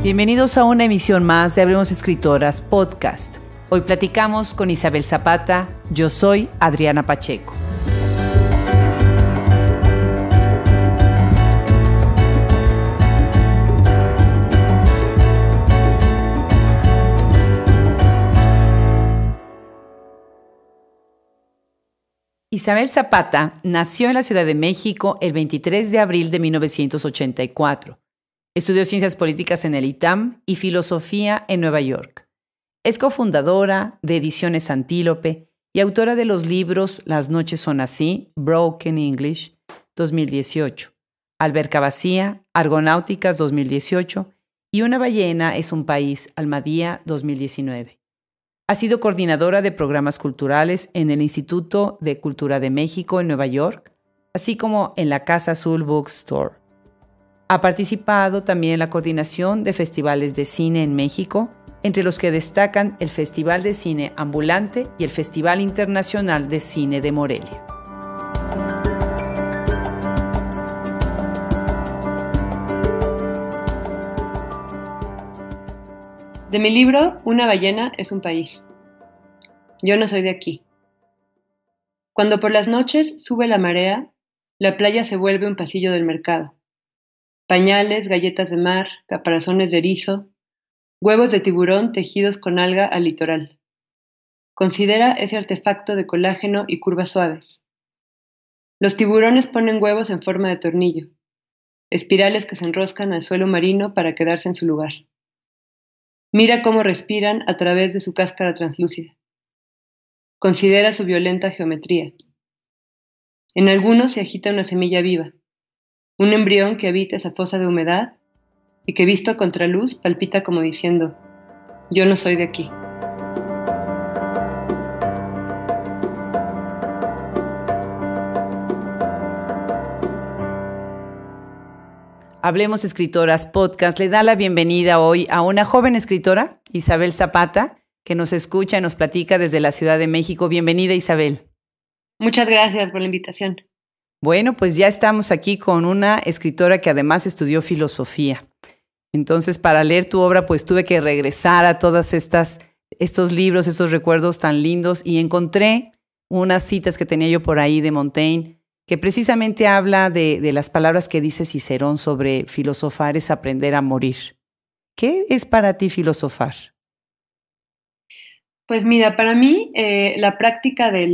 Bienvenidos a una emisión más de Hablemos Escritoras Podcast. Hoy platicamos con Isabel Zapata. Yo soy Adriana Pacheco. Isabel Zapata nació en la Ciudad de México el 23 de abril de 1984. Estudió Ciencias Políticas en el ITAM y Filosofía en Nueva York. Es cofundadora de Ediciones Antílope y autora de los libros Las noches son así, Broken English, 2018, Alberca vacía, Argonáuticas, 2018 y Una ballena es un país, Almadía, 2019. Ha sido coordinadora de programas culturales en el Instituto de Cultura de México en Nueva York, así como en la Casa Azul Bookstore. Ha participado también en la coordinación de festivales de cine en México, entre los que destacan el Festival de Cine Ambulante y el Festival Internacional de Cine de Morelia. De mi libro, Una ballena es un país. Yo no soy de aquí. Cuando por las noches sube la marea, la playa se vuelve un pasillo del mercado. Pañales, galletas de mar, caparazones de erizo, huevos de tiburón tejidos con alga al litoral. Considera ese artefacto de colágeno y curvas suaves. Los tiburones ponen huevos en forma de tornillo, espirales que se enroscan al suelo marino para quedarse en su lugar. Mira cómo respiran a través de su cáscara translúcida. Considera su violenta geometría. En algunos se agita una semilla viva, un embrión que habita esa fosa de humedad y que visto a contraluz palpita como diciendo, yo no soy de aquí. Hablemos Escritoras Podcast le da la bienvenida hoy a una joven escritora, Isabel Zapata, que nos escucha y nos platica desde la Ciudad de México. Bienvenida, Isabel. Muchas gracias por la invitación. Bueno, pues ya estamos aquí con una escritora que además estudió filosofía. Entonces, para leer tu obra, pues tuve que regresar a todas estos libros, estos recuerdos tan lindos y encontré unas citas que tenía yo por ahí de Montaigne, que precisamente habla de las palabras que dice Cicerón sobre filosofar es aprender a morir. ¿Qué es para ti filosofar? Pues mira, para mí la práctica de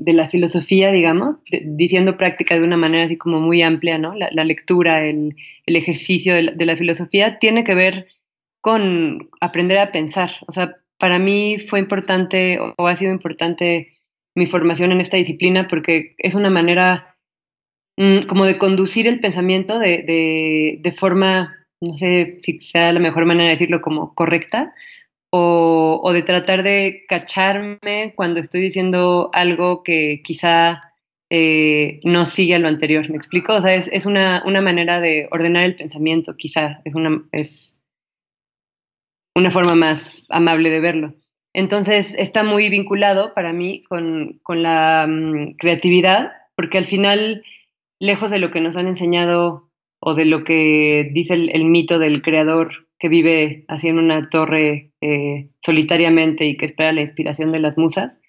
la filosofía, digamos, diciendo práctica de una manera así como muy amplia, ¿no? La lectura, el ejercicio de la filosofía tiene que ver con aprender a pensar. O sea, para mí fue importante o ha sido importante mi formación en esta disciplina porque es una manera como de conducir el pensamiento de forma, no sé si sea la mejor manera de decirlo, como correcta, o de tratar de cacharme cuando estoy diciendo algo que quizá no sigue a lo anterior. ¿Me explico? O sea, es una manera de ordenar el pensamiento, quizá. Es una forma más amable de verlo. Entonces, está muy vinculado para mí con la creatividad, porque al final, lejos de lo que nos han enseñado o de lo que dice el mito del creador que vive así en una torre solitariamente y que espera la inspiración de las musas,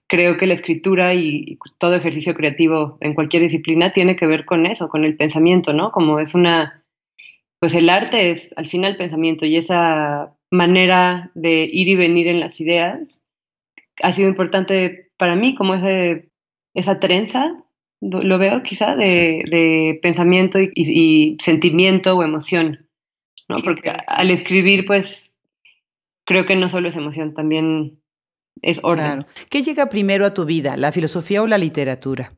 creo que la escritura y todo ejercicio creativo en cualquier disciplina tiene que ver con eso, con el pensamiento, ¿no? Como pues el arte es al final pensamiento y esa manera de ir y venir en las ideas ha sido importante para mí, como esa trenza, lo veo quizá, de pensamiento y sentimiento o emoción. ¿No? Porque al escribir, pues, creo que no solo es emoción, también es orden. Claro. ¿Qué llega primero a tu vida, la filosofía o la literatura?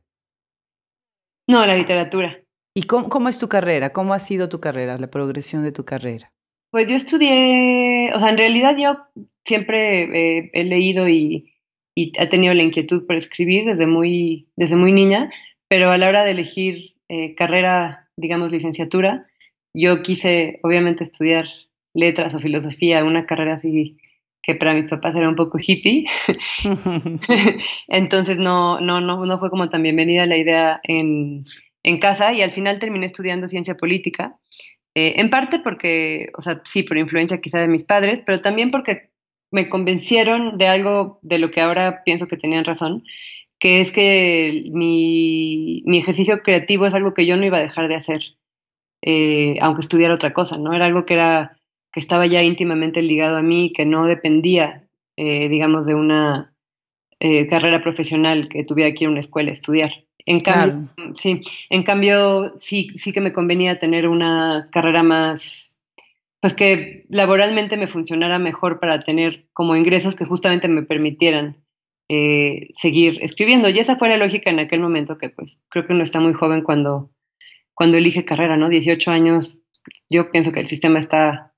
No, la literatura. ¿Y cómo es tu carrera? ¿Cómo ha sido tu carrera, la progresión de tu carrera? Pues yo estudié, o sea, en realidad yo siempre he leído y he tenido la inquietud por escribir desde muy niña, pero a la hora de elegir carrera, digamos, licenciatura, yo quise, obviamente, estudiar letras o filosofía, una carrera así que para mis papás era un poco hippie. Entonces no fue como tan bienvenida la idea en casa y al final terminé estudiando ciencia política En parte porque, o sea, sí, por influencia quizá de mis padres, pero también porque me convencieron de algo de lo que ahora pienso que tenían razón, que es que mi ejercicio creativo es algo que yo no iba a dejar de hacer, aunque estudiara otra cosa, ¿no? Era algo que estaba ya íntimamente ligado a mí, que no dependía, digamos, de una carrera profesional que tuviera que ir a una escuela a estudiar. En cambio, Claro. sí, en cambio, sí que me convenía tener una carrera más, pues que laboralmente me funcionara mejor para tener como ingresos que justamente me permitieran seguir escribiendo. Y esa fue la lógica en aquel momento, que pues creo que uno está muy joven cuando elige carrera, ¿no? 18 años, yo pienso que el sistema está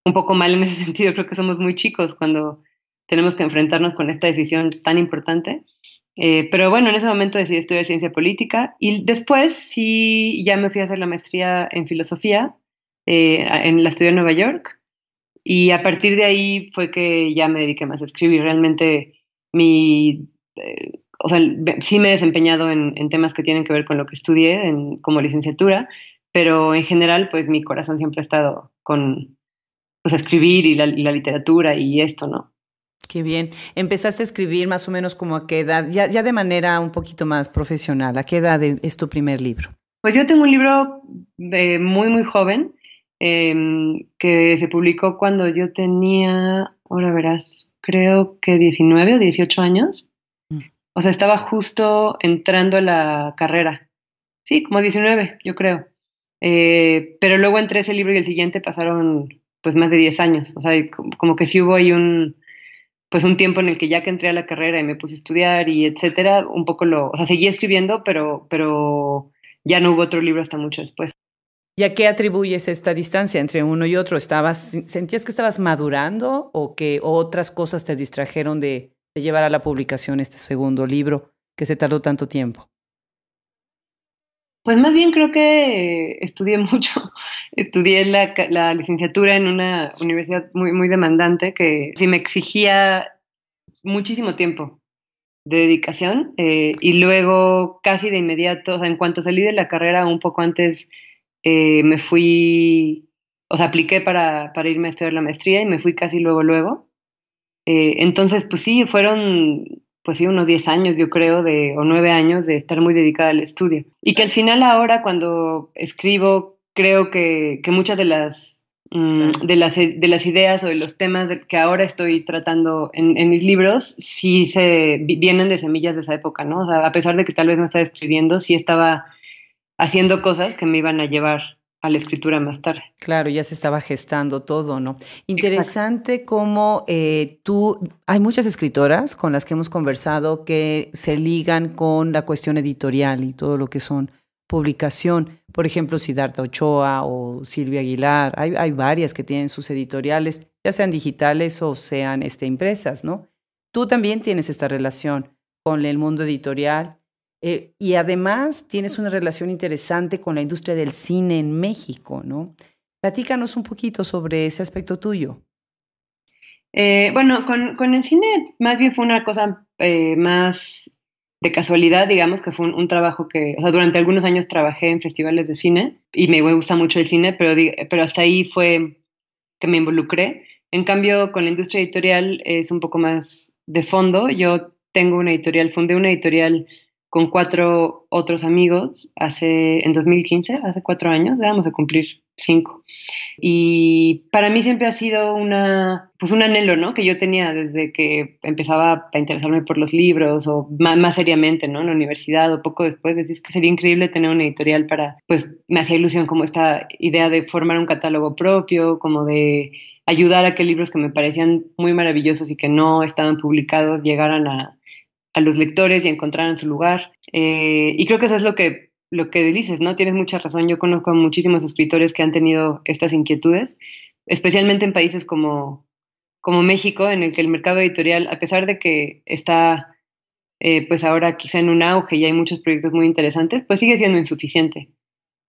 un poco mal en ese sentido. Creo que somos muy chicos cuando tenemos que enfrentarnos con esta decisión tan importante. Pero bueno, en ese momento decidí estudiar ciencia política y después sí ya me fui a hacer la maestría en filosofía, la estudié en Nueva York y a partir de ahí fue que ya me dediqué más a escribir. Realmente o sea, sí me he desempeñado en temas que tienen que ver con lo que estudié como licenciatura, pero en general pues mi corazón siempre ha estado con pues, escribir y la literatura y esto, ¿no? Qué bien. Empezaste a escribir más o menos como a qué edad, ya de manera un poquito más profesional. ¿A qué edad es tu primer libro? Pues yo tengo un libro muy, muy joven que se publicó cuando yo tenía, ahora verás, creo que 19 o 18 años. Mm. O sea, estaba justo entrando a la carrera. Sí, como 19, yo creo. Pero luego entre ese libro y el siguiente pasaron pues más de 10 años. O sea, como que sí hubo ahí pues un tiempo en el que ya que entré a la carrera y me puse a estudiar y etcétera, un poco o sea, seguí escribiendo, pero ya no hubo otro libro hasta mucho después. ¿Y a qué atribuyes esta distancia entre uno y otro? ¿Sentías que estabas madurando o que otras cosas te distrajeron de llevar a la publicación este segundo libro que se tardó tanto tiempo? Pues más bien creo que estudié mucho. Estudié la licenciatura en una universidad muy, muy demandante que sí me exigía muchísimo tiempo de dedicación, y luego casi de inmediato, o sea, en cuanto salí de la carrera, un poco antes, me fui, o sea, apliqué para irme a estudiar la maestría y me fui casi luego, luego. Entonces, pues sí, fueron, pues sí, unos 10 años, yo creo, o 9 años de estar muy dedicada al estudio. Y que al final ahora, cuando escribo, creo que muchas Claro. de las ideas o de los temas que ahora estoy tratando en mis libros, sí vienen de semillas de esa época, ¿no? O sea, a pesar de que tal vez no estaba escribiendo, sí estaba haciendo cosas que me iban a llevar a la escritura más tarde. Claro, ya se estaba gestando todo, ¿no? Exacto. Interesante cómo hay muchas escritoras con las que hemos conversado que se ligan con la cuestión editorial y todo lo que son publicación. Por ejemplo, Siddhartha Ochoa o Silvia Aguilar. Hay varias que tienen sus editoriales, ya sean digitales o sean impresas, ¿no? Tú también tienes esta relación con el mundo editorial. Y además tienes una relación interesante con la industria del cine en México, ¿no? Platícanos un poquito sobre ese aspecto tuyo. Bueno, con el cine más bien fue una cosa más de casualidad, digamos, que fue un trabajo que, o sea, durante algunos años trabajé en festivales de cine y me gusta mucho el cine, pero hasta ahí fue que me involucré. En cambio, con la industria editorial es un poco más de fondo. Yo tengo una editorial, fundé una editorial con 4 otros amigos en 2015, hace 4 años, ya vamos a cumplir 5. Y para mí siempre ha sido pues un anhelo, ¿no? Que yo tenía desde que empezaba a interesarme por los libros o más seriamente, ¿no? En la universidad o poco después, decís que sería increíble tener una editorial pues me hacía ilusión como esta idea de formar un catálogo propio, como de ayudar a que libros que me parecían muy maravillosos y que no estaban publicados llegaran a los lectores y encontraran su lugar. Y creo que eso es lo que dices, ¿no? Tienes mucha razón. Yo conozco a muchísimos escritores que han tenido estas inquietudes, especialmente en países como México, en el que el mercado editorial, a pesar de que está pues ahora quizá en un auge y hay muchos proyectos muy interesantes, pues sigue siendo insuficiente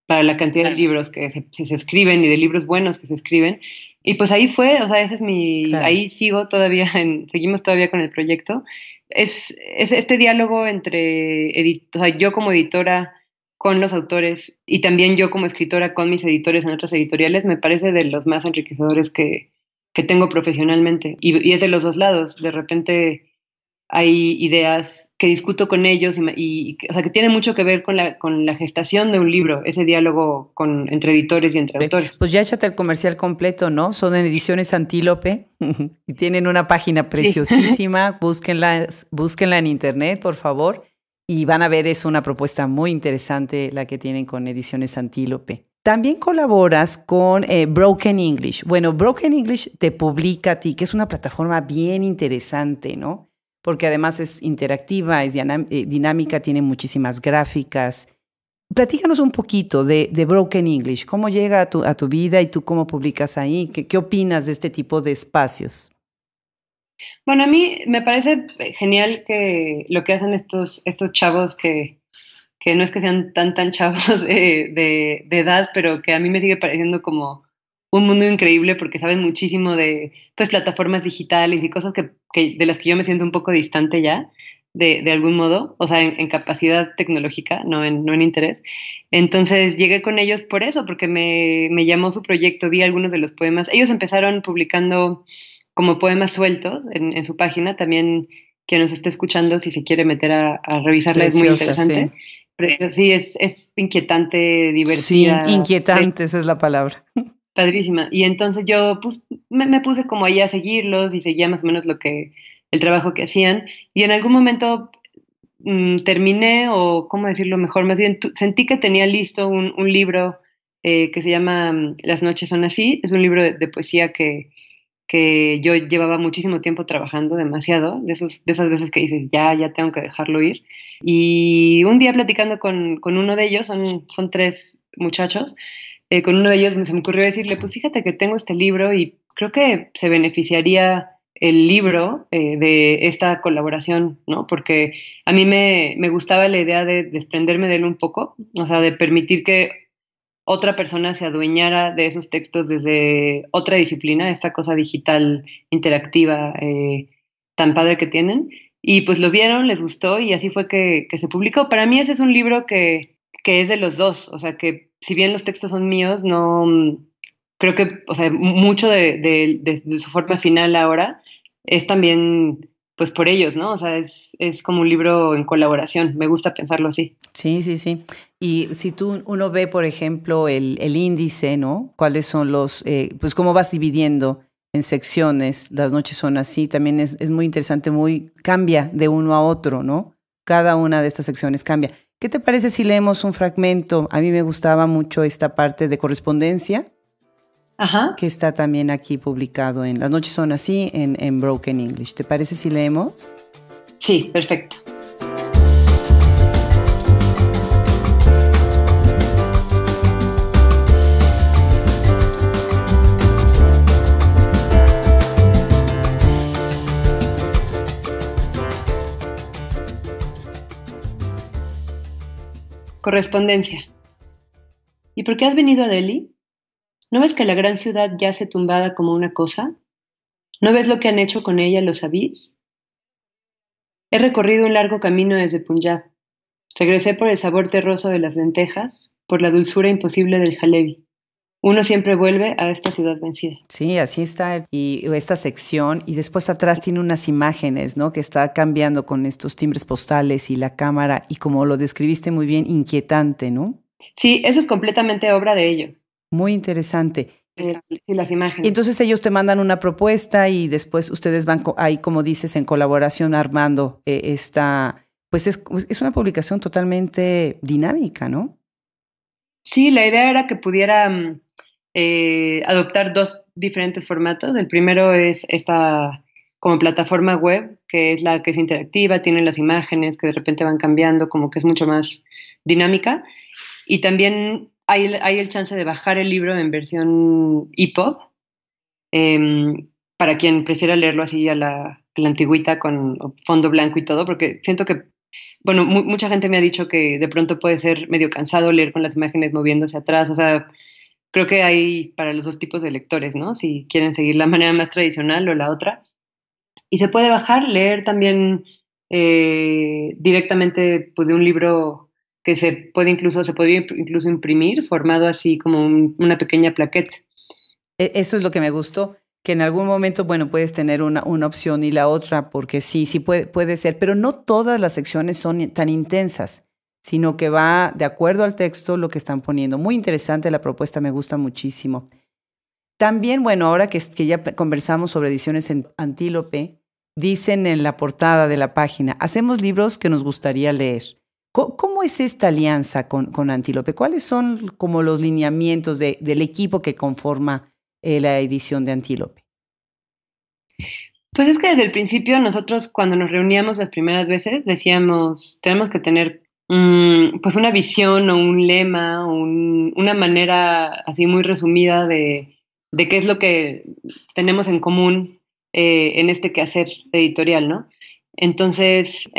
para la cantidad de libros que se escriben y de libros buenos que se escriben. Y pues ahí fue, o sea, Claro. ahí sigo todavía, seguimos todavía con el proyecto. Es este diálogo entre, o sea, yo como editora con los autores y también yo como escritora con mis editores en otras editoriales, me parece de los más enriquecedores que tengo profesionalmente. Y es de los dos lados. De repente hay ideas que discuto con ellos o sea, que tienen mucho que ver con la gestación de un libro, ese diálogo entre editores y entre autores. Pues ya échate el comercial completo, ¿no? Son en ediciones Antílope y tienen una página preciosísima. Sí. Búsquenla en internet, por favor, y van a ver, es una propuesta muy interesante la que tienen con ediciones Antílope. También colaboras con Broken English. Bueno, Broken English te publica a ti, que es una plataforma bien interesante, ¿no? Porque además es interactiva, es dinámica, tiene muchísimas gráficas. Platícanos un poquito de Broken English. ¿Cómo llega a tu vida y tú cómo publicas ahí? ¿Qué opinas de este tipo de espacios? Bueno, a mí me parece genial que lo que hacen estos chavos que no es que sean tan chavos de edad, pero que a mí me sigue pareciendo como un mundo increíble porque saben muchísimo de pues, plataformas digitales y cosas de las que yo me siento un poco distante ya, de algún modo, o sea, en capacidad tecnológica, no en interés. Entonces llegué con ellos por eso, porque me llamó su proyecto, vi algunos de los poemas. Ellos empezaron publicando como poemas sueltos en su página, también quien nos esté escuchando, si se quiere meter a revisarla, es muy interesante. Sí. Pero sí, es inquietante, divertida. Sí, inquietante, esa es la palabra. Padrísima. Y entonces yo pues, me puse como ahí a seguirlos y seguía más o menos el trabajo que hacían. Y en algún momento terminé, o cómo decirlo mejor, más bien sentí que tenía listo un libro que se llama Las noches son así. Es un libro de poesía que yo llevaba muchísimo tiempo trabajando, demasiado, de esas veces que dices, ya tengo que dejarlo ir. Y un día platicando con uno de ellos, son tres muchachos, con uno de ellos se me ocurrió decirle, pues fíjate que tengo este libro y creo que se beneficiaría el libro de esta colaboración, ¿no? Porque a mí me gustaba la idea de desprenderme de él un poco, o sea, de permitir que otra persona se adueñara de esos textos desde otra disciplina, esta cosa digital interactiva tan padre que tienen. Y pues lo vieron, les gustó y así fue que se publicó. Para mí ese es un libro que es de los dos, o sea que si bien los textos son míos, no creo que, o sea, mucho de su forma final ahora es también pues por ellos, ¿no? O sea, es como un libro en colaboración, me gusta pensarlo así. Sí, sí, sí. Y si uno ve, por ejemplo, el índice, ¿no? ¿Cuáles son pues cómo vas dividiendo en secciones? Las noches son así, también es muy interesante, cambia de uno a otro, ¿no? Cada una de estas secciones cambia. ¿Qué te parece si leemos un fragmento? A mí me gustaba mucho esta parte de correspondencia. Ajá. Que está también aquí publicado en Las noches son así, en Broken English. ¿Te parece si leemos? Sí, perfecto. Correspondencia. ¿Y por qué has venido a Delhi? ¿No ves que la gran ciudad yace tumbada como una cosa? ¿No ves lo que han hecho con ella los abís? He recorrido un largo camino desde Punjab. Regresé por el sabor terroso de las lentejas, por la dulzura imposible del jalebi. Uno siempre vuelve a esta ciudad vencida. Sí, así está. Y esta sección, y después atrás tiene unas imágenes, ¿no? Que está cambiando con estos timbres postales y la cámara, y como lo describiste muy bien, inquietante, ¿no? Sí, eso es completamente obra de ellos. Muy interesante. Sí, las imágenes. Y entonces ellos te mandan una propuesta y después ustedes van ahí, como dices, en colaboración armando esta, pues es una publicación totalmente dinámica, ¿no? Sí, la idea era que pudiera adoptar dos diferentes formatos. El primero es esta como plataforma web, que es la que es interactiva, tiene las imágenes que de repente van cambiando, como que es mucho más dinámica. Y también hay el chance de bajar el libro en versión EPUB, para quien prefiera leerlo así a la antigüita con fondo blanco y todo, porque siento que, bueno, mucha gente me ha dicho que de pronto puede ser medio cansado leer con las imágenes moviéndose atrás, o sea, creo que hay para los dos tipos de lectores, ¿no? Si quieren seguir la manera más tradicional o la otra. Y se puede bajar, leer también directamente pues, de un libro que se podría incluso imprimir, formado así como una pequeña plaqueta. Eso es lo que me gustó, que en algún momento, bueno, puedes tener una opción y la otra, porque sí, sí puede ser, pero no todas las secciones son tan intensas, sino que va de acuerdo al texto lo que están poniendo. Muy interesante la propuesta, me gusta muchísimo. También, bueno, ahora que ya conversamos sobre ediciones en Antílope, dicen en la portada de la página, hacemos libros que nos gustaría leer. ¿Cómo es esta alianza con Antílope? ¿Cuáles son como los lineamientos del equipo que conforma la edición de Antílope? Pues es que desde el principio nosotros cuando nos reuníamos las primeras veces decíamos, tenemos que tener pues una visión o un lema, una manera así muy resumida de qué es lo que tenemos en común en este quehacer editorial, ¿no? Entonces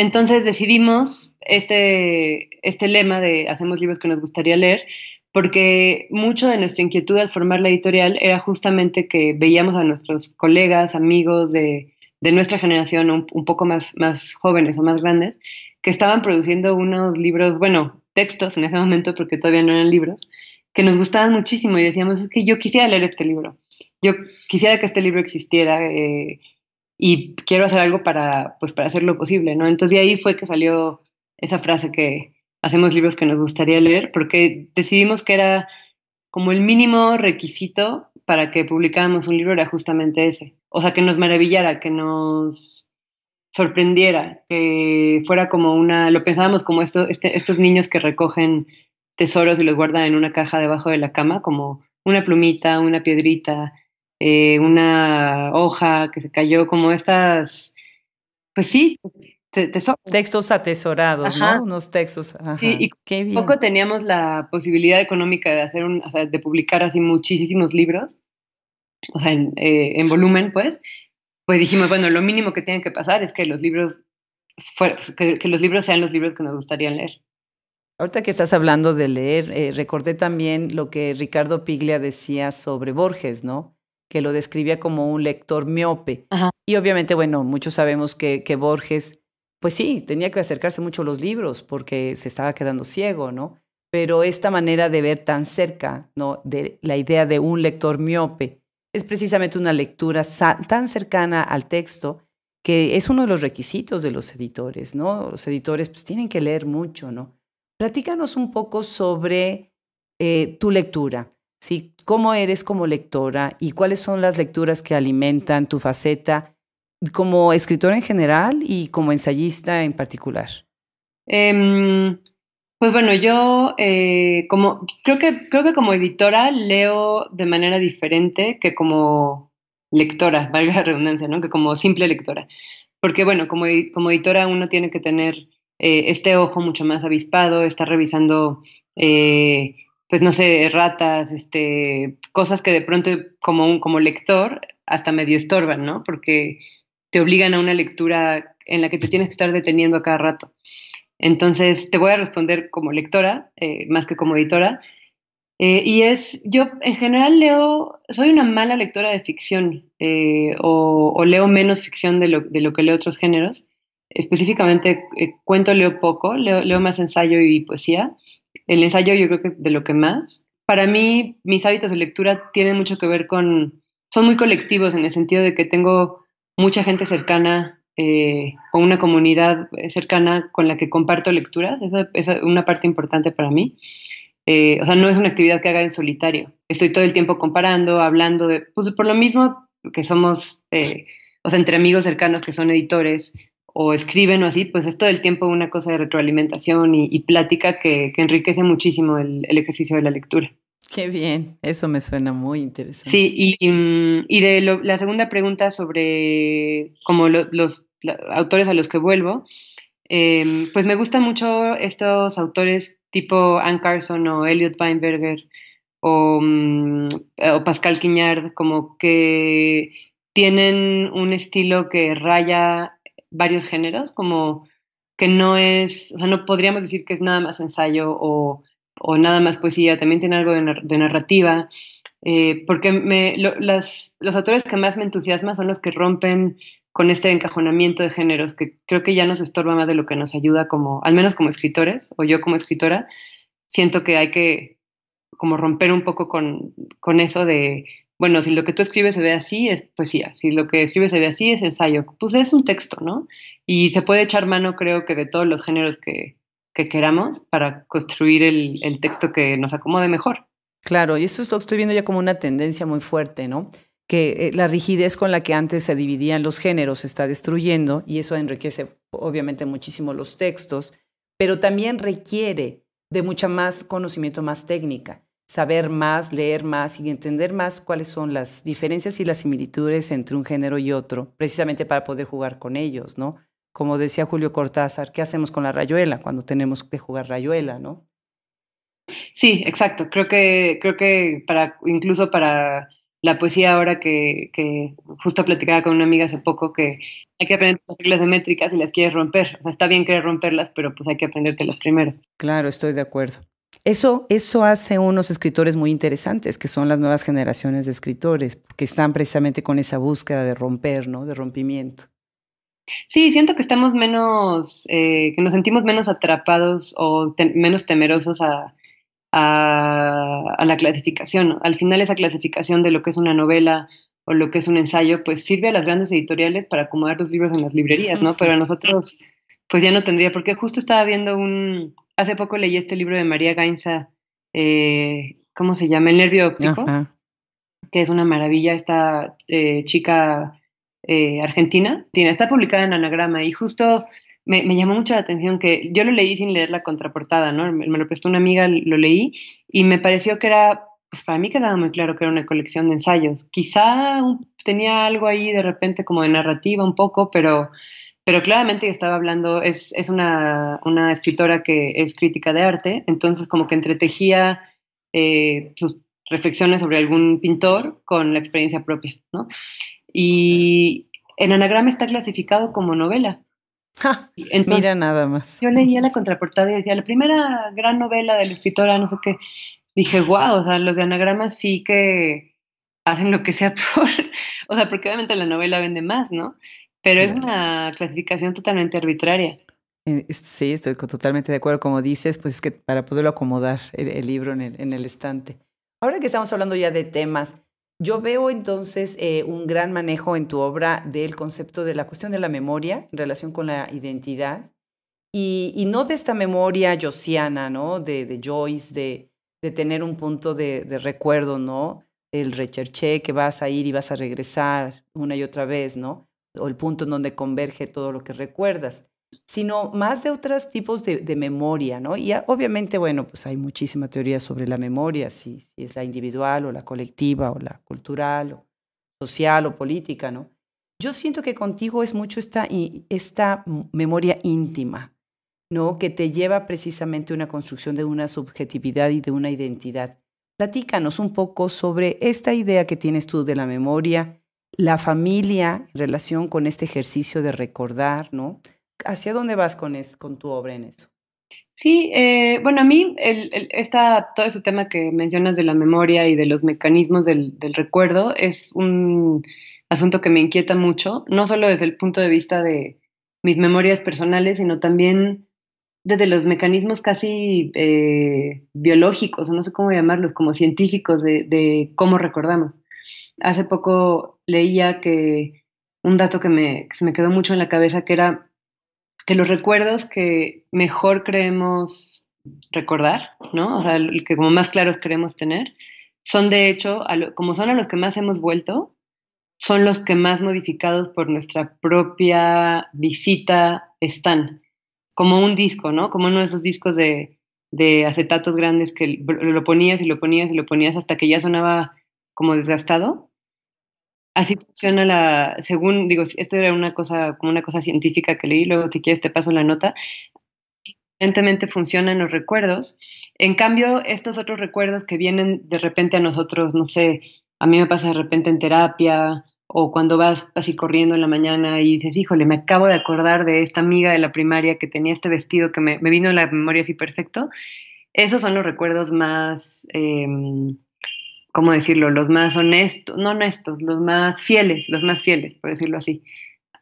decidimos este lema de hacemos libros que nos gustaría leer, porque mucho de nuestra inquietud al formar la editorial era justamente que veíamos a nuestros colegas, amigos de nuestra generación, un poco más jóvenes o más grandes, que estaban produciendo unos libros, bueno, textos en ese momento, porque todavía no eran libros, que nos gustaban muchísimo y decíamos, es que yo quisiera leer este libro, yo quisiera que este libro existiera y quiero hacer algo pues, para hacerlo posible, ¿no? Entonces de ahí fue que salió esa frase que hacemos libros que nos gustaría leer, porque decidimos que era como el mínimo requisito para que publicáramos un libro era justamente ese. O sea, que nos maravillara, que nos sorprendiera, que fuera como lo pensábamos como estos niños que recogen tesoros y los guardan en una caja debajo de la cama, como una plumita, una piedrita, una hoja que se cayó, como estas, pues sí, tesoros. Textos atesorados, ¿no? Ajá, Unos textos, sí, ajá, y qué poco bien. teníamos la posibilidad económica de o sea, de publicar así muchísimos libros, o sea, en volumen, pues dijimos, bueno, lo mínimo que tiene que pasar es que los libros que los libros sean los libros que nos gustaría leer. Ahorita que estás hablando de leer, recordé también lo que Ricardo Piglia decía sobre Borges, ¿no? Que lo describía como un lector miope. Ajá. Y obviamente, bueno, muchos sabemos que Borges, pues sí, tenía que acercarse mucho a los libros porque se estaba quedando ciego, ¿no? Pero esta manera de ver tan cerca, ¿no? De la idea de un lector miope, es precisamente una lectura tan cercana al texto que es uno de los requisitos de los editores, ¿no? Los editores pues tienen que leer mucho, ¿no? Platícanos un poco sobre tu lectura, ¿sí? ¿Cómo eres como lectora y cuáles son las lecturas que alimentan tu faceta como escritora en general y como ensayista en particular? Em, pues bueno, yo creo que como editora leo de manera diferente que como lectora, valga la redundancia, ¿no? Que como simple lectora. Porque bueno, como editora uno tiene que tener este ojo mucho más avispado, estar revisando, pues no sé, erratas, cosas que de pronto como lector hasta medio estorban, ¿no? Porque te obligan a una lectura en la que te tienes que estar deteniendo a cada rato. Entonces, te voy a responder como lectora, más que como editora. Yo en general soy una mala lectora de ficción, o leo menos ficción de lo que leo otros géneros. Específicamente, cuento leo poco, leo más ensayo y poesía. El ensayo yo creo que es de lo que más. Para mí, mis hábitos de lectura tienen mucho que ver son muy colectivos en el sentido de que tengo mucha gente cercana, o una comunidad cercana con la que comparto lecturas. Esa es una parte importante para mí. O sea, no es una actividad que haga en solitario. Estoy todo el tiempo comparando, hablando pues por lo mismo que somos, o sea, entre amigos cercanos que son editores o escriben o así, pues es todo el tiempo una cosa de retroalimentación y plática que enriquece muchísimo el ejercicio de la lectura. Qué bien, eso me suena muy interesante. Sí, y la segunda pregunta sobre como los autores a los que vuelvo, pues me gustan mucho estos autores tipo Anne Carson o Elliot Weinberger o Pascal Quignard, como que tienen un estilo que raya varios géneros, como que o sea, no podríamos decir que es nada más ensayo o nada más poesía, también tiene algo de narrativa, porque los autores que más me entusiasman son los que rompen con este encajonamiento de géneros que creo que ya nos estorba más de lo que nos ayuda como, al menos como escritores, o yo como escritora, siento que hay que como romper un poco con eso de, bueno, si lo que tú escribes se ve así, es poesía, si lo que escribes se ve así, es ensayo, pues es un texto, ¿no? Y se puede echar mano, creo que de todos los géneros que queramos para construir el texto que nos acomode mejor. Claro, y eso es lo que estoy viendo ya como una tendencia muy fuerte, ¿no? Que la rigidez con la que antes se dividían los géneros se está destruyendo y eso enriquece obviamente muchísimo los textos, pero también requiere de mucha más conocimiento, más técnica, saber más, leer más y entender más cuáles son las diferencias y las similitudes entre un género y otro, precisamente para poder jugar con ellos, ¿no? Como decía Julio Cortázar, ¿qué hacemos con la rayuela cuando tenemos que jugar rayuela, ¿no? Sí, exacto. Creo que para, incluso para la poesía ahora que justo platicaba con una amiga hace poco que hay que aprender las reglas de métrica si las quieres romper. O sea, está bien querer romperlas, pero pues hay que aprendértelas primero. Claro, estoy de acuerdo. Eso hace unos escritores muy interesantes, que son las nuevas generaciones de escritores, porque están precisamente con esa búsqueda de romper, ¿no? De rompimiento. Sí, siento que estamos menos, que nos sentimos menos atrapados o menos temerosos a la clasificación, ¿no? Al final esa clasificación de lo que es una novela o lo que es un ensayo, pues sirve a las grandes editoriales para acomodar los libros en las librerías, ¿no? Pero a nosotros, pues ya no tendría, porque justo estaba viendo hace poco leí este libro de María Gainza, ¿cómo se llama? El nervio óptico, Ajá. que es una maravilla, esta chica argentina, está publicada en Anagrama y justo me llamó mucho la atención que yo lo leí sin leer la contraportada, ¿no? Me lo prestó una amiga, lo leí y me pareció que era, pues para mí quedaba muy claro que era una colección de ensayos. Quizá tenía algo ahí de repente como de narrativa un poco, pero claramente estaba hablando, es una escritora que es crítica de arte, entonces como que entretejía sus reflexiones sobre algún pintor con la experiencia propia, ¿no? Y en Anagrama está clasificado como novela. ¡Ja! Entonces Mira nada más. yo leía la contraportada y decía, la primera gran novela de la escritora, no sé qué. Dije, wow, o sea, los de Anagrama sí que hacen lo que sea por, o sea, porque obviamente la novela vende más, ¿no? Pero es Claro. una clasificación totalmente arbitraria. Sí, estoy totalmente de acuerdo. Como dices, pues es que para poderlo acomodar el libro en el estante. Ahora que estamos hablando ya de temas, yo veo entonces un gran manejo en tu obra del concepto de la cuestión de la memoria en relación con la identidad y no de esta memoria josiana, ¿no? De Joyce, de tener un punto de recuerdo, ¿no? El recherché que vas a ir y vas a regresar una y otra vez, ¿no? O el punto en donde converge todo lo que recuerdas, sino más de otros tipos de memoria, ¿no? Y obviamente, bueno, pues hay muchísima teoría sobre la memoria, si es la individual o la colectiva o la cultural o social o política, ¿no? Yo siento que contigo es mucho esta memoria íntima, ¿no? Que te lleva precisamente a una construcción de una subjetividad y de una identidad. Platícanos un poco sobre esta idea que tienes tú de la memoria, la familia en relación con este ejercicio de recordar, ¿no? ¿Hacia dónde vas con tu obra en eso? Sí, bueno, a mí todo ese tema que mencionas de la memoria y de los mecanismos del recuerdo es un asunto que me inquieta mucho, no solo desde el punto de vista de mis memorias personales, sino también desde los mecanismos casi biológicos, o no sé cómo llamarlos, como científicos de cómo recordamos. Hace poco leía que un dato que se me quedó mucho en la cabeza, que era que los recuerdos que mejor creemos recordar, ¿no? O sea, el que como más claros queremos tener, son de hecho, como son a los que más hemos vuelto, son los que más modificados por nuestra propia visita están. Como un disco, ¿no? Como uno de esos discos de acetatos grandes que lo ponías y lo ponías y lo ponías hasta que ya sonaba como desgastado. Así funciona según, digo, esto era una cosa, como una cosa científica que leí, luego si quieres te paso la nota. Evidentemente funcionan los recuerdos. En cambio, estos otros recuerdos que vienen de repente a nosotros, no sé, a mí me pasa de repente en terapia o cuando vas así corriendo en la mañana y dices, híjole, me acabo de acordar de esta amiga de la primaria que tenía este vestido que me vino en la memoria así perfecto. Esos son los recuerdos más, ¿cómo decirlo? Los más honestos, no honestos, los más fieles, por decirlo así.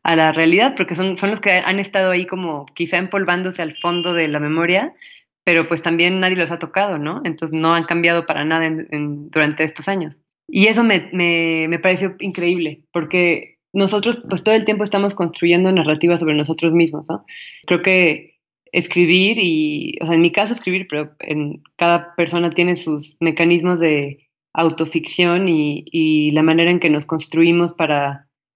a la realidad, porque son los que han estado ahí como quizá empolvándose al fondo de la memoria, pero pues también nadie los ha tocado, ¿no? Entonces no han cambiado para nada durante estos años. Y eso me pareció increíble, porque nosotros pues todo el tiempo estamos construyendo narrativas sobre nosotros mismos, ¿no? Creo que escribir o sea, en mi caso escribir, pero en cada persona tiene sus mecanismos de autoficción y la manera en que nos construimos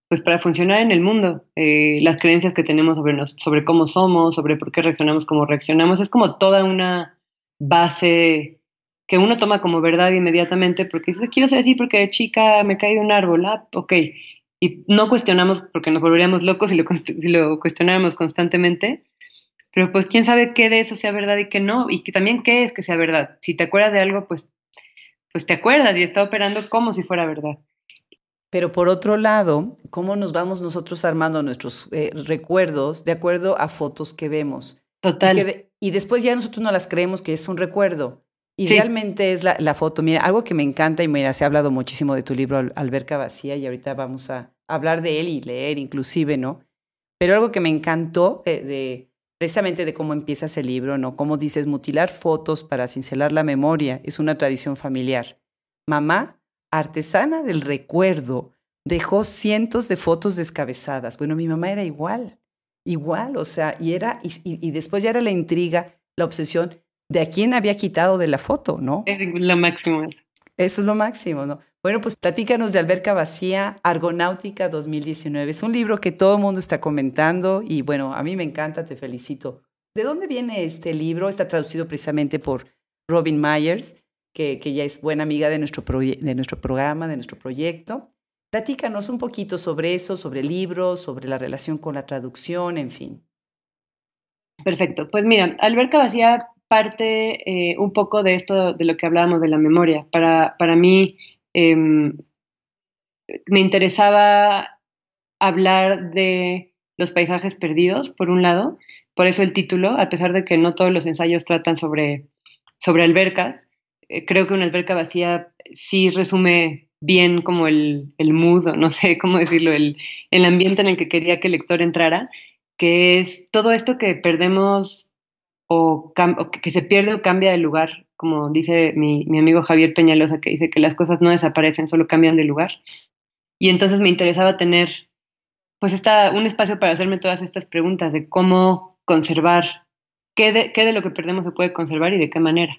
pues para funcionar en el mundo. Las creencias que tenemos sobre cómo somos, sobre por qué reaccionamos como reaccionamos, es como toda una base que uno toma como verdad inmediatamente porque dice, quiero ser así porque de chica me caí de un árbol, ok. Y no cuestionamos porque nos volveríamos locos si lo cuestionáramos constantemente, pero pues quién sabe qué de eso sea verdad y qué no, y que también qué es que sea verdad. Si te acuerdas de algo, pues te acuerdas y está operando como si fuera verdad. Pero por otro lado, ¿cómo nos vamos nosotros armando nuestros recuerdos de acuerdo a fotos que vemos? Total. Y después ya nosotros no las creemos que es un recuerdo. Y Sí, realmente es la foto. Mira, algo que me encanta, y mira, se ha hablado muchísimo de tu libro Alberca Vacía, y ahorita vamos a hablar de él y leer inclusive, ¿no? Pero algo que me encantó precisamente de cómo empiezas el libro, ¿no? Cómo dices, mutilar fotos para cincelar la memoria es una tradición familiar. Mamá, artesana del recuerdo, dejó cientos de fotos descabezadas. Bueno, mi mamá era igual, o sea, y después ya era la intriga, la obsesión de a quién había quitado de la foto, ¿no? es lo máximo eso. Eso es lo máximo, ¿no? Bueno, pues platícanos de Alberca Vacía, Argonáutica 2019. Es un libro que todo el mundo está comentando y bueno, a mí me encanta, te felicito. ¿De dónde viene este libro? Está traducido precisamente por Robin Myers, que ya es buena amiga de nuestro programa, de nuestro proyecto. Platícanos un poquito sobre eso, sobre el libro, sobre la relación con la traducción, en fin. Perfecto. Pues mira, Alberca Vacía parte un poco de esto, de lo que hablábamos de la memoria. Para mí me interesaba hablar de los paisajes perdidos, por un lado, por eso el título, a pesar de que no todos los ensayos tratan sobre albercas, creo que una alberca vacía sí resume bien como el mood, o no sé cómo decirlo, el ambiente en el que quería que el lector entrara, que es todo esto que perdemos o que se pierde o cambia de lugar, como dice mi amigo Javier Peñalosa, que dice que las cosas no desaparecen, solo cambian de lugar. Y entonces me interesaba tener pues un espacio para hacerme todas estas preguntas de cómo conservar, qué de lo que perdemos se puede conservar y de qué manera.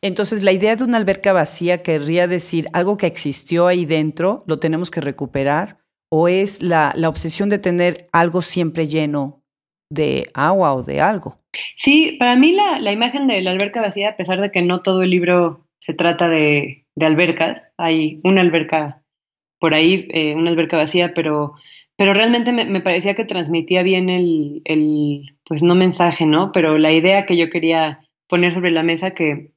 Entonces, la idea de una alberca vacía querría decir algo que existió ahí dentro, lo tenemos que recuperar, o es la obsesión de tener algo siempre lleno de agua o de algo. Sí, para mí la imagen de la alberca vacía, a pesar de que no todo el libro se trata de albercas, hay una alberca por ahí, una alberca vacía, pero realmente me parecía que transmitía bien pues no mensaje, ¿no? Pero la idea que yo quería poner sobre la mesa, que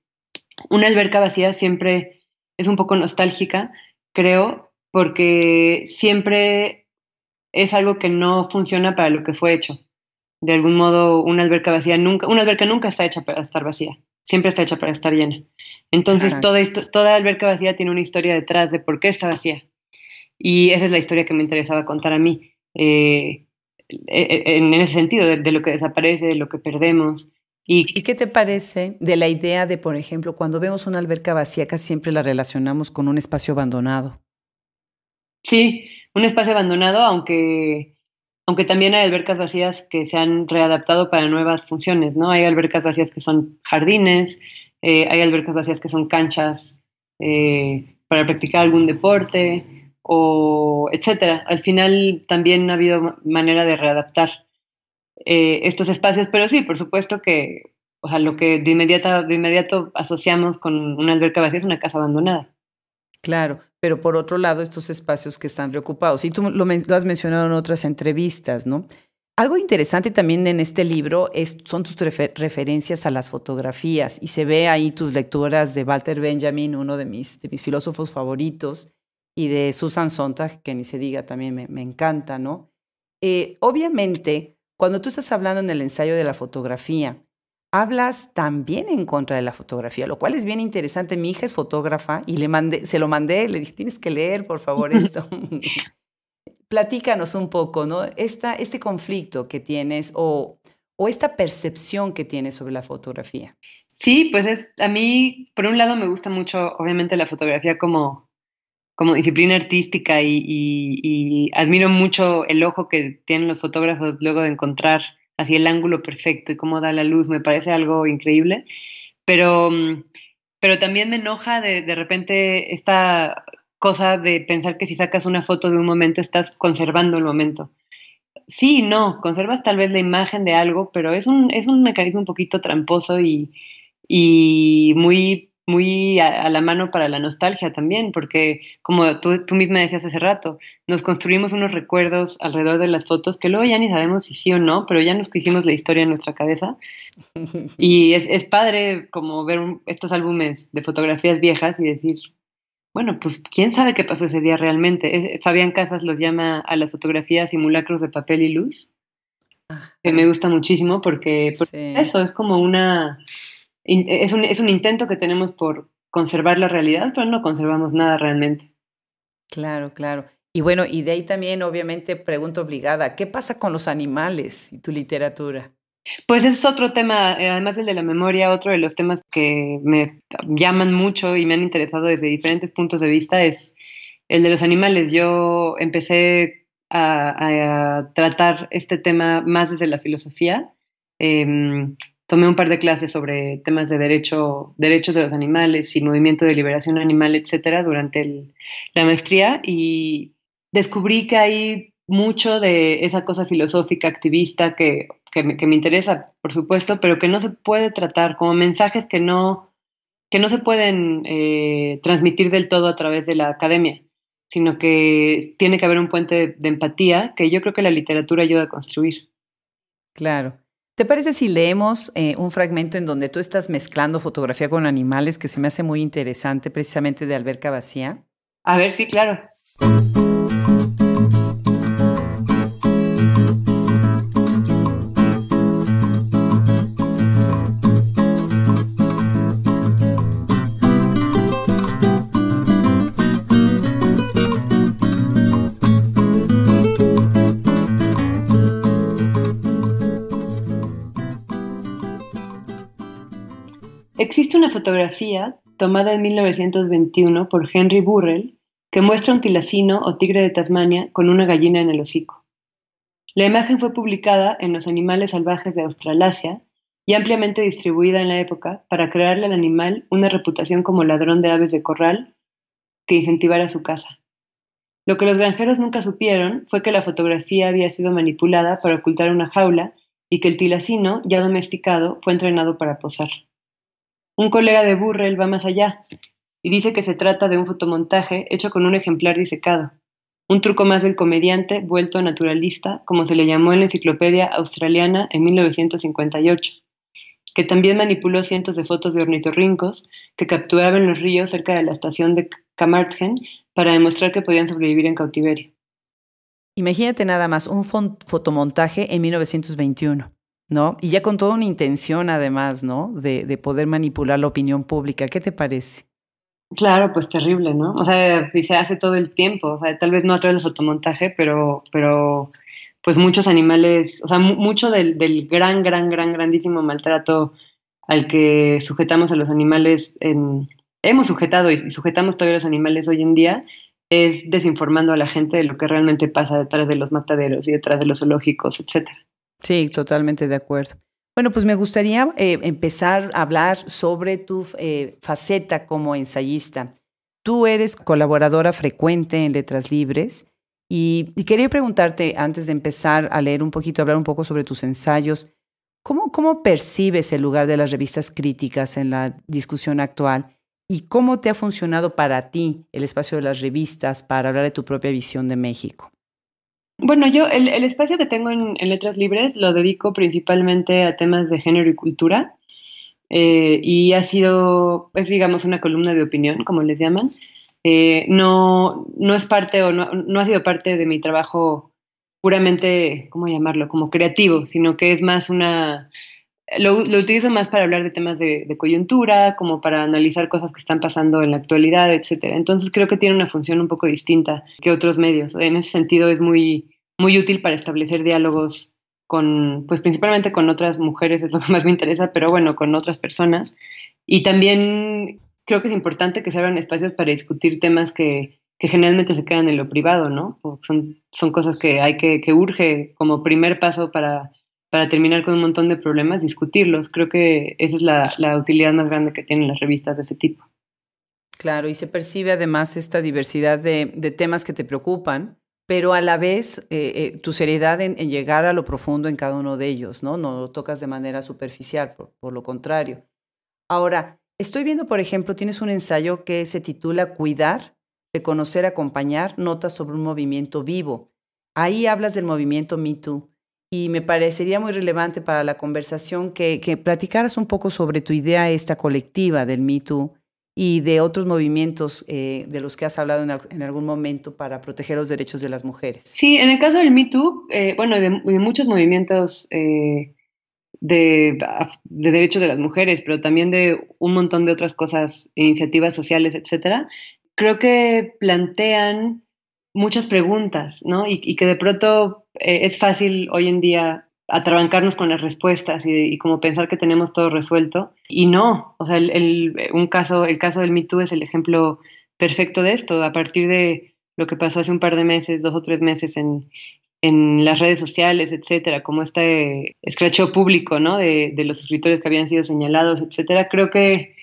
una alberca vacía siempre es un poco nostálgica, creo, porque siempre es algo que no funciona para lo que fue hecho. De algún modo, una alberca nunca está hecha para estar vacía, siempre está hecha para estar llena. Entonces, Exacto. toda alberca vacía tiene una historia detrás de por qué está vacía. Y esa es la historia que me interesaba contar a mí, en ese sentido, de lo que desaparece, de lo que perdemos. ¿Y Y qué te parece de la idea de, por ejemplo, cuando vemos una alberca vacía, casi siempre la relacionamos con un espacio abandonado? sí, un espacio abandonado, aunque también hay albercas vacías que se han readaptado para nuevas funciones, ¿no? Hay albercas vacías que son jardines, hay albercas vacías que son canchas para practicar algún deporte, o etcétera. Al final también ha habido manera de readaptar estos espacios, pero sí, por supuesto que, o sea, lo que de inmediato asociamos con una alberca vacía es una casa abandonada. Claro, pero por otro lado, estos espacios que están reocupados, y tú lo has mencionado en otras entrevistas, ¿no? Algo interesante también en este libro son tus referencias a las fotografías, y se ve ahí tus lecturas de Walter Benjamin, uno de mis filósofos favoritos, y de Susan Sontag, que ni se diga, también me encanta, ¿no? Obviamente, cuando tú estás hablando en el ensayo de la fotografía, hablas también en contra de la fotografía, lo cual es bien interesante. Mi hija es fotógrafa y se lo mandé, le dije, tienes que leer, por favor, esto. platícanos un poco, ¿no? Este conflicto que tienes o esta percepción que tienes sobre la fotografía. Sí, pues a mí, por un lado me gusta mucho, obviamente, la fotografía como disciplina artística y admiro mucho el ojo que tienen los fotógrafos luego de encontrar así el ángulo perfecto y cómo da la luz, me parece algo increíble, pero, pero también me enoja de repente esta cosa de pensar que si sacas una foto de un momento estás conservando el momento. Sí, no, conservas tal vez la imagen de algo, pero es un mecanismo un poquito tramposo y muy a la mano para la nostalgia también, porque como tú misma decías hace rato, nos construimos unos recuerdos alrededor de las fotos que luego ya ni sabemos si sí o no, pero ya nos hicimos la historia en nuestra cabeza. Y es padre como ver estos álbumes de fotografías viejas y decir, bueno, pues quién sabe qué pasó ese día realmente. Fabián Casas los llama a las fotografías simulacros de papel y luz, que me Ajá, gusta muchísimo porque sí. eso es como es un intento que tenemos por conservar la realidad, pero no conservamos nada realmente. Claro, claro. Y bueno, y de ahí también, obviamente, pregunta obligada, ¿qué pasa con los animales y tu literatura? Pues ese es otro tema, además del de la memoria, otro de los temas que me llaman mucho y me han interesado desde diferentes puntos de vista es el de los animales. Yo empecé a tratar este tema más desde la filosofía. Tomé un par de clases sobre temas de derechos de los animales y movimiento de liberación animal, etcétera, durante la maestría y descubrí que hay mucho de esa cosa filosófica, activista, que me interesa, por supuesto, pero que no se puede tratar como mensajes que no se pueden transmitir del todo a través de la academia, sino que tiene que haber un puente de empatía que yo creo que la literatura ayuda a construir. Claro. ¿Te parece si leemos un fragmento en donde tú estás mezclando fotografía con animales que se me hace muy interesante, precisamente de Alberca Vacía? A ver, sí, claro. Existe una fotografía tomada en 1921 por Henry Burrell que muestra un tilacino o tigre de Tasmania con una gallina en el hocico. La imagen fue publicada en Los Animales Salvajes de Australasia y ampliamente distribuida en la época para crearle al animal una reputación como ladrón de aves de corral que incentivara su caza. Lo que los granjeros nunca supieron fue que la fotografía había sido manipulada para ocultar una jaula y que el tilacino, ya domesticado, fue entrenado para posar. Un colega de Burrell va más allá y dice que se trata de un fotomontaje hecho con un ejemplar disecado, un truco más del comediante vuelto naturalista, como se le llamó en la enciclopedia australiana en 1958, que también manipuló cientos de fotos de ornitorrincos que capturaba en los ríos cerca de la estación de Carmarthen para demostrar que podían sobrevivir en cautiverio. Imagínate nada más, un fotomontaje en 1921, ¿no? Y ya con toda una intención, además, ¿no? De poder manipular la opinión pública. ¿Qué te parece? Claro, pues terrible, ¿no? O sea, y se hace todo el tiempo, o sea, tal vez no a través del fotomontaje, pero pues muchos animales, o sea, mucho del grandísimo maltrato al que sujetamos a los animales, hemos sujetado y sujetamos todavía a los animales hoy en día, es desinformando a la gente de lo que realmente pasa detrás de los mataderos y detrás de los zoológicos, etcétera. Sí, totalmente de acuerdo. Bueno, pues me gustaría empezar a hablar sobre tu faceta como ensayista. Tú eres colaboradora frecuente en Letras Libres y quería preguntarte, antes de empezar a leer un poquito, hablar un poco sobre tus ensayos, ¿cómo percibes el lugar de las revistas críticas en la discusión actual y cómo te ha funcionado para ti el espacio de las revistas para hablar de tu propia visión de México? Bueno, el espacio que tengo en Letras Libres lo dedico principalmente a temas de género y cultura, y ha sido, es digamos, una columna de opinión, como les llaman. No es parte o no ha sido parte de mi trabajo puramente, ¿cómo llamarlo?, como creativo, sino que es más lo utilizo más para hablar de temas de coyuntura, como para analizar cosas que están pasando en la actualidad, etcétera. Entonces creo que tiene una función un poco distinta que otros medios. En ese sentido es muy, muy útil para establecer diálogos con, pues principalmente con otras mujeres, es lo que más me interesa, pero bueno, con otras personas. Y también creo que es importante que se abran espacios para discutir temas que generalmente se quedan en lo privado, ¿no? O son cosas que hay que urge como primer paso para terminar con un montón de problemas, discutirlos. Creo que esa es la utilidad más grande que tienen las revistas de ese tipo. Claro, y se percibe además esta diversidad de temas que te preocupan, pero a la vez tu seriedad en llegar a lo profundo en cada uno de ellos, ¿no? No lo tocas de manera superficial, por lo contrario. Ahora, estoy viendo, por ejemplo, tienes un ensayo que se titula Cuidar, reconocer, acompañar, notas sobre un movimiento vivo. Ahí hablas del movimiento Me Too y me parecería muy relevante para la conversación que platicaras un poco sobre tu idea esta colectiva del Me Too y de otros movimientos de los que has hablado en algún momento para proteger los derechos de las mujeres. Sí, en el caso del Me Too, bueno, de muchos movimientos de derechos de las mujeres, pero también de un montón de otras cosas, iniciativas sociales, etcétera, creo que plantean muchas preguntas, ¿no? Y que de pronto es fácil hoy en día atrabancarnos con las respuestas y como pensar que tenemos todo resuelto. Y no, o sea, el caso del Me Too es el ejemplo perfecto de esto. A partir de lo que pasó hace un par de meses, 2 o 3 meses en las redes sociales, etcétera, como este escracheo público, ¿no? De los escritores que habían sido señalados, etcétera, creo que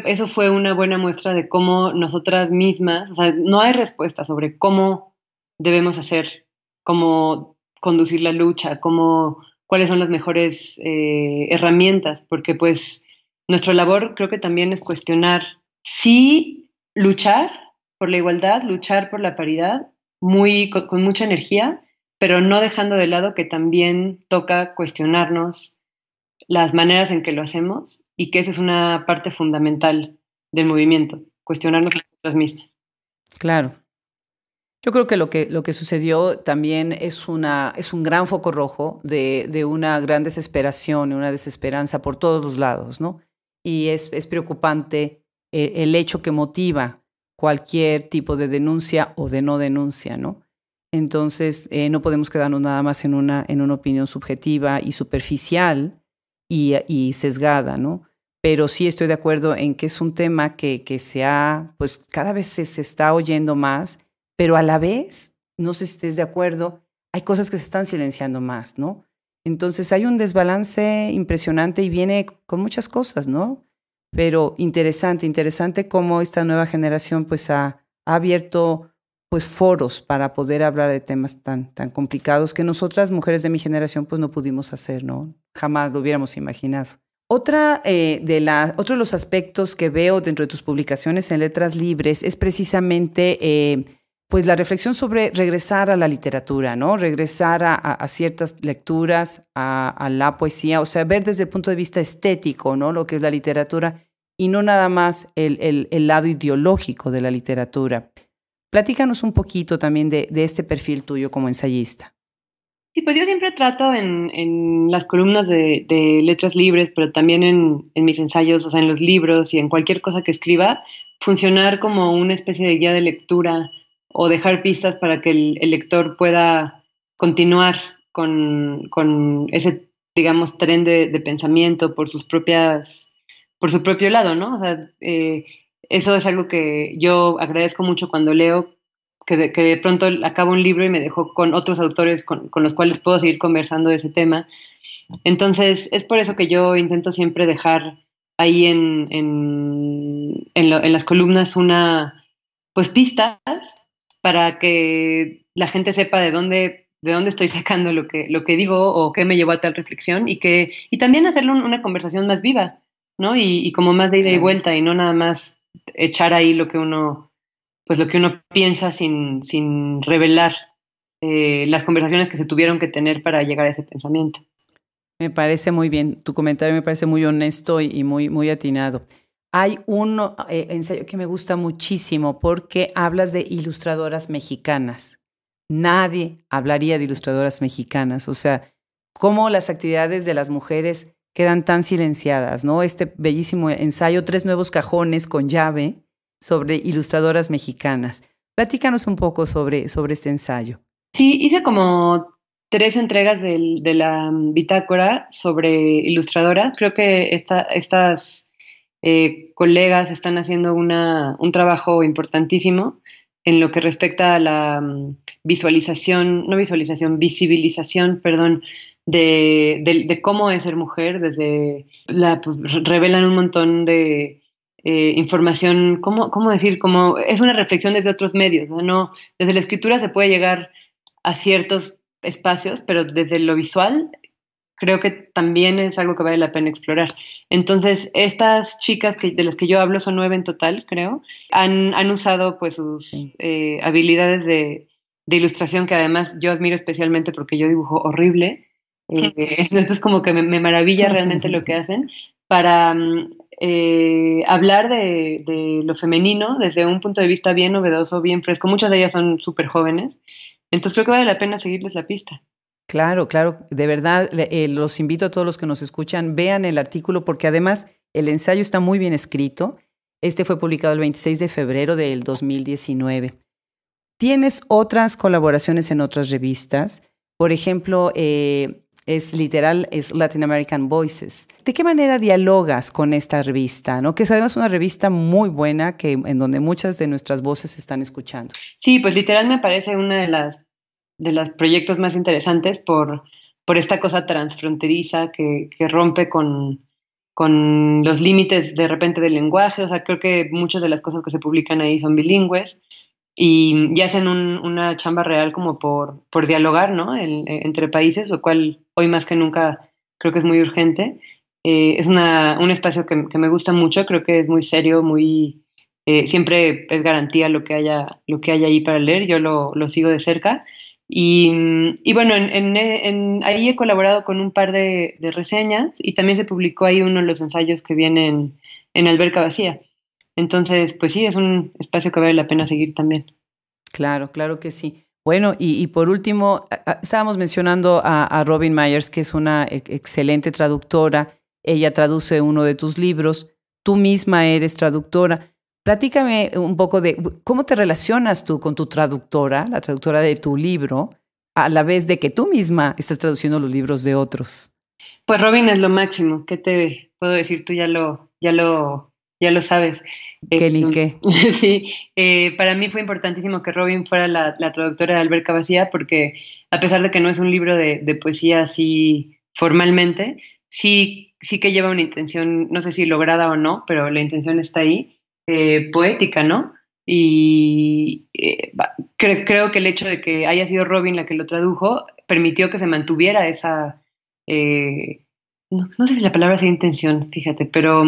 eso fue una buena muestra de cómo nosotras mismas, o sea, no hay respuesta sobre cómo debemos hacer, cómo conducir la lucha, cuáles son las mejores herramientas, porque pues nuestra labor creo que también es cuestionar, sí, luchar por la igualdad, luchar por la paridad, con mucha energía, pero no dejando de lado que también toca cuestionarnos las maneras en que lo hacemos y que esa es una parte fundamental del movimiento, cuestionarnos a nosotras mismas. Claro. Yo creo que lo que sucedió también es un gran foco rojo de una gran desesperación y una desesperanza por todos los lados, ¿no? Y es preocupante el hecho que motiva cualquier tipo de denuncia o de no denuncia, ¿no? Entonces, no podemos quedarnos nada más en una opinión subjetiva y superficial y sesgada, ¿no? Pero sí estoy de acuerdo en que es un tema que pues cada vez se está oyendo más, pero a la vez, no sé si estés de acuerdo, hay cosas que se están silenciando más, ¿no? Entonces hay un desbalance impresionante y viene con muchas cosas, ¿no? Pero interesante, interesante cómo esta nueva generación pues ha abierto pues foros para poder hablar de temas tan complicados que nosotras, mujeres de mi generación, pues no pudimos hacer, ¿no? Jamás lo hubiéramos imaginado. Otro de los aspectos que veo dentro de tus publicaciones en Letras Libres es precisamente pues la reflexión sobre regresar a la literatura, ¿no? Regresar a ciertas lecturas, a la poesía, o sea, ver desde el punto de vista estético, ¿no? Lo que es la literatura y no nada más el lado ideológico de la literatura. Platícanos un poquito también de este perfil tuyo como ensayista. Sí, pues yo siempre trato en las columnas de letras libres, pero también en mis ensayos, o sea, en los libros y en cualquier cosa que escriba, funcionar como una especie de guía de lectura o dejar pistas para que el lector pueda continuar con ese, digamos, tren de pensamiento por su propio lado, ¿no? O sea, eso es algo que yo agradezco mucho cuando leo que de pronto acabo un libro y me dejó con otros autores con los cuales puedo seguir conversando de ese tema. Entonces, es por eso que yo intento siempre dejar ahí en las columnas pues pistas para que la gente sepa de dónde estoy sacando lo que digo o qué me llevó a tal reflexión y también hacerlo una conversación más viva, ¿no? Y como más de ida y Claro. vuelta y no nada más echar ahí pues lo que uno piensa sin revelar las conversaciones que se tuvieron que tener para llegar a ese pensamiento. Me parece muy bien, tu comentario me parece muy honesto y muy atinado. Hay un ensayo que me gusta muchísimo porque hablas de ilustradoras mexicanas. Nadie hablaría de ilustradoras mexicanas, o sea, cómo las actividades de las mujeres quedan tan silenciadas, ¿no? Este bellísimo ensayo, 3 nuevos cajones con llave sobre ilustradoras mexicanas. Platícanos un poco sobre este ensayo. Sí, hice como 3 entregas de la bitácora sobre ilustradoras. Creo que estas colegas están haciendo un trabajo importantísimo en lo que respecta a la visibilización, perdón, de cómo es ser mujer. Pues, revelan un montón de información, ¿cómo decir? Como es una reflexión desde otros medios, ¿no? Desde la escritura se puede llegar a ciertos espacios, pero desde lo visual creo que también es algo que vale la pena explorar. Entonces, estas chicas de las que yo hablo, son 9 en total, creo, han usado pues sus Sí. habilidades de ilustración, que además yo admiro especialmente porque yo dibujo horrible. Entonces como que me maravilla realmente lo que hacen para hablar de lo femenino desde un punto de vista bien novedoso, bien fresco. Muchas de ellas son súper jóvenes, entonces creo que vale la pena seguirles la pista. Claro, claro, de verdad, los invito a todos los que nos escuchan, vean el artículo porque además el ensayo está muy bien escrito. Este fue publicado el 26 de febrero del 2019. ¿Tienes otras colaboraciones en otras revistas? Por ejemplo, es Latin American Voices. ¿De qué manera dialogas con esta revista, ¿no? Que es además una revista muy buena en donde muchas de nuestras voces se están escuchando. Sí, pues literal me parece una de los proyectos más interesantes por esta cosa transfronteriza que rompe con los límites de repente del lenguaje. O sea, creo que muchas de las cosas que se publican ahí son bilingües y hacen una chamba real como por dialogar, ¿no? Entre países, lo cual hoy más que nunca creo que es muy urgente. Es un espacio que me gusta mucho, creo que es muy serio, siempre es garantía lo que haya ahí para leer. Yo lo sigo de cerca. Y bueno, ahí he colaborado con un par de reseñas y también se publicó ahí uno de los ensayos que vienen en Alberca Vacía. Entonces, pues sí, es un espacio que vale la pena seguir también. Claro, claro que sí. Bueno, y por último, estábamos mencionando a Robin Myers, que es una excelente traductora. Ella traduce uno de tus libros. Tú misma eres traductora. Platícame un poco de cómo te relacionas tú con tu traductora, la traductora de tu libro, a la vez de que tú misma estás traduciendo los libros de otros. Pues Robin es lo máximo. ¿Qué te puedo decir? Tú ya lo sabes. ¿Qué Este, ni qué? sí, para mí fue importantísimo que Robin fuera la traductora de Alberca Vacía, porque a pesar de que no es un libro de poesía así formalmente, sí que lleva una intención, no sé si lograda o no, pero la intención está ahí, poética, ¿no? Y creo que el hecho de que haya sido Robin la que lo tradujo permitió que se mantuviera esa, no sé si la palabra sea intención, fíjate, pero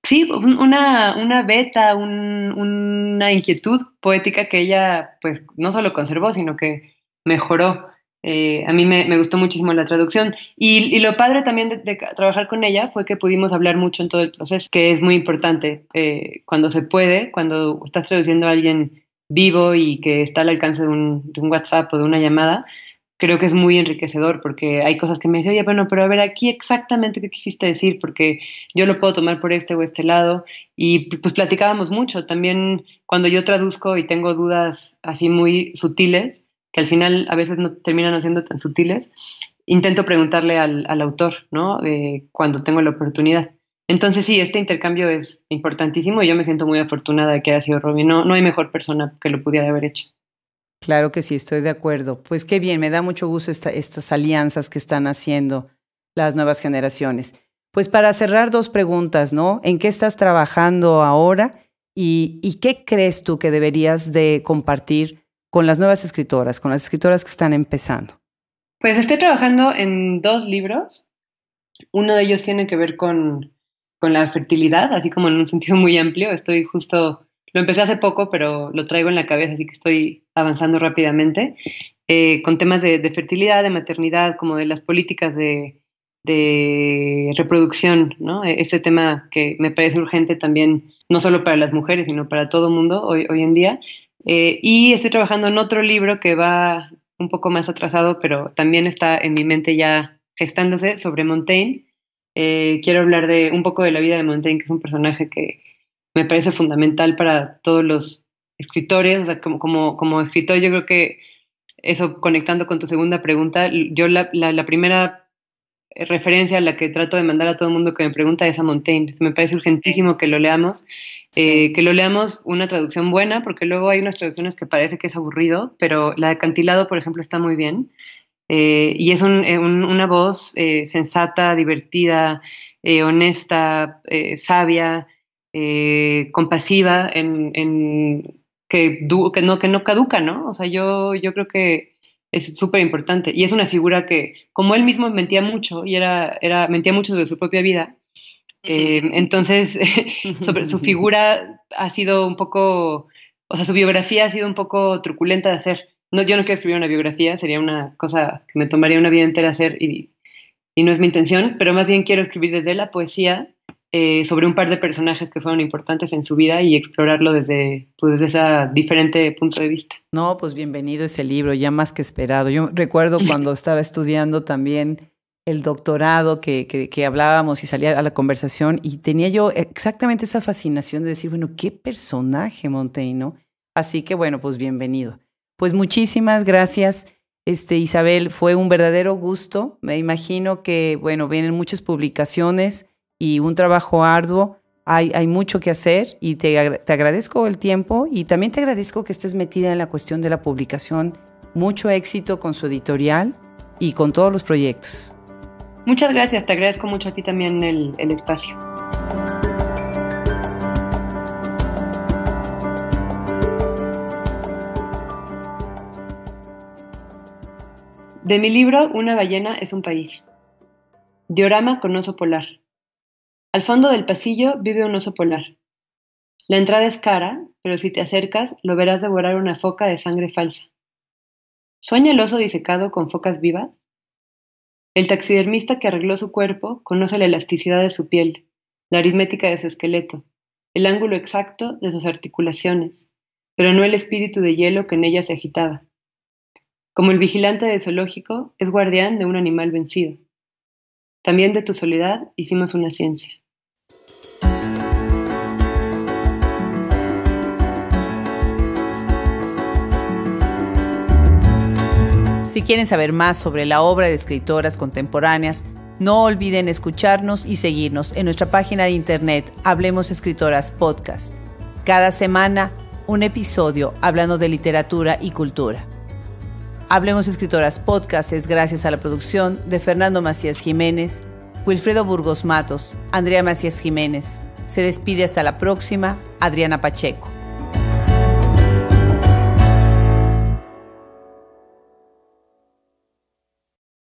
sí, una beta, una inquietud poética que ella pues no solo conservó, sino que mejoró. A mí me gustó muchísimo la traducción y lo padre también de trabajar con ella fue que pudimos hablar mucho en todo el proceso, que es muy importante cuando se puede, cuando estás traduciendo a alguien vivo y que está al alcance de un WhatsApp o de una llamada. Creo que es muy enriquecedor porque hay cosas que me dicen, oye, bueno, pero a ver aquí exactamente qué quisiste decir, porque yo lo puedo tomar por este o este lado. Y pues platicábamos mucho. También cuando yo traduzco y tengo dudas así muy sutiles, que al final a veces no terminan no siendo tan sutiles, intento preguntarle al autor, ¿no? Cuando tengo la oportunidad. Entonces sí, este intercambio es importantísimo y yo me siento muy afortunada de que haya sido Robin. No hay mejor persona que lo pudiera haber hecho. Claro que sí, estoy de acuerdo. Pues qué bien, me da mucho gusto estas alianzas que están haciendo las nuevas generaciones. Pues para cerrar, 2 preguntas, ¿no? ¿En qué estás trabajando ahora y qué crees tú que deberías de compartir con las nuevas escritoras, con las escritoras que están empezando? Pues estoy trabajando en 2 libros. Uno de ellos tiene que ver con la fertilidad, así como en un sentido muy amplio. Lo empecé hace poco, pero lo traigo en la cabeza, así que estoy avanzando rápidamente, con temas de fertilidad, de maternidad, como de las políticas de reproducción, ¿no? Este tema que me parece urgente también, no solo para las mujeres, sino para todo el mundo hoy en día. Y estoy trabajando en otro libro que va un poco más atrasado, pero también está en mi mente ya gestándose, sobre Montaigne, quiero hablar de un poco de la vida de Montaigne, que es un personaje que me parece fundamental para todos los escritores. O sea, como escritor, yo creo que eso, conectando con tu segunda pregunta, yo la primera referencia a la que trato de mandar a todo el mundo que me pregunta es a Montaigne. Me parece urgentísimo que lo leamos, que lo leamos una traducción buena, porque luego hay unas traducciones que parece que es aburrido, pero la de Acantilado, por ejemplo, está muy bien. Y es una voz sensata, divertida, honesta, sabia, compasiva, que no caduca, ¿no? O sea, yo creo que es súper importante. Y es una figura que, como él mismo mentía mucho, y mentía mucho sobre su propia vida, entonces sobre su figura ha sido un poco, o sea, su biografía ha sido un poco truculenta de hacer. No, yo no quiero escribir una biografía, sería una cosa que me tomaría una vida entera hacer y no es mi intención, pero más bien quiero escribir desde la poesía sobre un par de personajes que fueron importantes en su vida y explorarlo desde ese diferente punto de vista. No, pues bienvenido ese libro, ya más que esperado. Yo recuerdo cuando estaba estudiando también el doctorado que hablábamos y salía a la conversación y tenía yo exactamente esa fascinación de decir, bueno, qué personaje Montaigne, ¿no? Así que bueno, pues bienvenido. Pues muchísimas gracias, Isabel, fue un verdadero gusto. Me imagino que, bueno, vienen muchas publicaciones y un trabajo arduo. Hay mucho que hacer y te agradezco el tiempo y también te agradezco que estés metida en la cuestión de la publicación. Mucho éxito con su editorial y con todos los proyectos. Muchas gracias, te agradezco mucho a ti también el espacio. De mi libro, Una ballena es un país. Diorama con oso polar. Al fondo del pasillo vive un oso polar. La entrada es cara, pero si te acercas lo verás devorar una foca de sangre falsa. ¿Sueña el oso disecado con focas vivas? El taxidermista que arregló su cuerpo conoce la elasticidad de su piel, la aritmética de su esqueleto, el ángulo exacto de sus articulaciones, pero no el espíritu de hielo que en ella se agitaba. Como el vigilante del zoológico, es guardián de un animal vencido. También de tu soledad hicimos una ciencia. Si quieren saber más sobre la obra de escritoras contemporáneas, no olviden escucharnos y seguirnos en nuestra página de internet Hablemos Escritoras Podcast. Cada semana, un episodio hablando de literatura y cultura. Hablemos Escritoras Podcast es gracias a la producción de Fernando Macías Jiménez, Wilfredo Burgos Matos, Andrea Macías Jiménez. Se despide hasta la próxima, Adriana Pacheco.